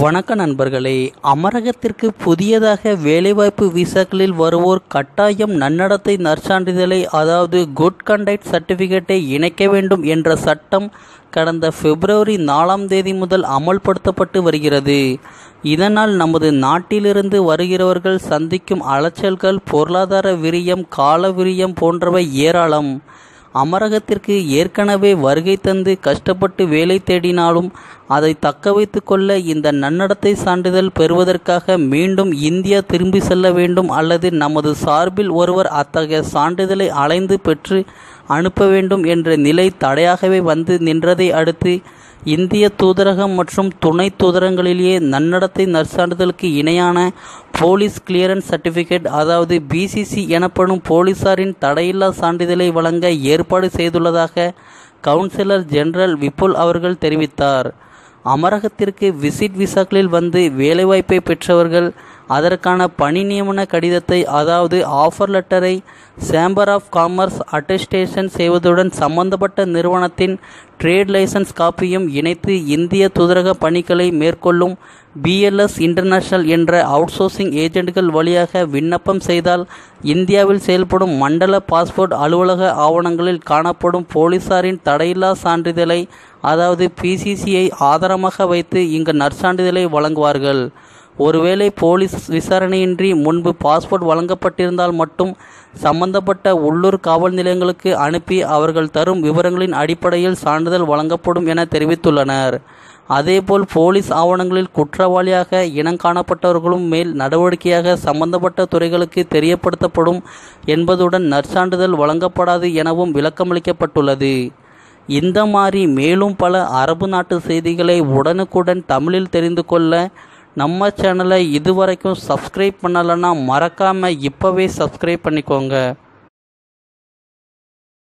வணக்க நண்பர்களே, அமரகத்திற்கு புதியதாக வேலைவாய்ப்பு விசாக்களில் வருவோர் கட்டாயம் நன்னடத்தை நற்சான்றிதழை அதாவது குட் கண்டக்ட் சர்டிஃபிகேட்டை இணைக்க வேண்டும் என்ற சட்டம் கடந்த பிப்ரவரி 4ஆம் தேதி முதல் அமல்படுத்தப்பட்டு வருகிறது. இதனால் நமது நாட்டிலிருந்து வருகிறவர்கள் சந்திக்கும் அலைச்சல்கள், பொருளாதார விரயம், கால விரயம் போன்றவை ஏராளம். அமரகத்திற்கு ஏற்கனவே வருகை தந்து கஷ்டப்பட்டு வேலை தேடினாலும் அதை தக்க வைத்து கொள்ள இந்த நன்னடத்தை சான்றிதழ் பெறுவதற்காக மீண்டும் இந்தியா திரும்பி செல்ல வேண்டும் அல்லது நமது சார்பில் ஒருவர் அத்தகைய சான்றிதழை அலைந்து பெற்று அனுப்ப வேண்டும் என்ற நிலை தடையாகவே வந்து நின்றதை அடுத்து இந்திய தூதரகம் மற்றும் துணை தூதரகங்களிலேயே நன்னடத்தை நற்சான்றிதழுக்கு இணையான போலீஸ் கிளியரன்ஸ் சர்டிஃபிகேட் அதாவது பிசிசி எனப்படும் போலீசாரின் தடையில்லா சான்றிதழை வழங்க ஏற்பாடு செய்துள்ளதாக கவுன்சிலர் ஜெனரல் விபுல் அவர்கள் தெரிவித்தார். அமரகத்திற்கு விசிட் விசாக்களில் வந்து வேலைவாய்ப்பை பெற்றவர்கள் அதற்கான பணி நியமன கடிதத்தை அதாவது ஆஃபர் லெட்டரை சேம்பர் ஆஃப் காமர்ஸ் அட்டஸ்டேஷன் செய்வதுடன் சம்பந்தப்பட்ட நிறுவனத்தின் ட்ரேட் லைசன்ஸ் காப்பியும் இணைத்து இந்திய தூதரக பணிகளை மேற்கொள்ளும் பிஎல்எஸ் இன்டர்நேஷனல் என்ற அவுட்சோர்சிங் ஏஜென்ட்கள் வழியாக விண்ணப்பம் செய்தால் இந்தியாவில் செயல்படும் மண்டல பாஸ்போர்ட் அலுவலக ஆவணங்களில் காணப்படும் போலீசாரின் தடையில்லா சான்றிதழை அதாவது பிசிசியை ஆதாரமாக வைத்து இங்கு நற்சான்றிதழை வழங்குவார்கள். ஒருவேளை போலீஸ் விசாரணையின்றி முன்பு பாஸ்போர்ட் வழங்கப்பட்டிருந்தால் மட்டும் சம்பந்தப்பட்ட உள்ளூர் காவல் நிலையங்களுக்கு அனுப்பி அவர்கள் தரும் விவரங்களின் அடிப்படையில் சான்றிதழ் வழங்கப்படும் என தெரிவித்துள்ளனர். அதேபோல் போலீஸ் ஆவணங்களில் குற்றவாளியாக இனங்காணப்பட்டவர்களும் மேல் நடவடிக்கையாக சம்பந்தப்பட்ட துறைகளுக்கு தெரியப்படுத்தப்படும் என்பதுடன் நற்சான்றிதழ் வழங்கப்படாது எனவும் விளக்கமளிக்கப்பட்டுள்ளது. இந்த மாதிரி மேலும் பல அரபு நாட்டு செய்திகளை உடனுக்குடன் தமிழில் தெரிந்து கொள்ள நம்ம சேனலை இதுவரைக்கும் சப்ஸ்கிரைப் பண்ணலைன்னா மறக்காமல் இப்போவே சப்ஸ்கிரைப் பண்ணிக்கோங்க.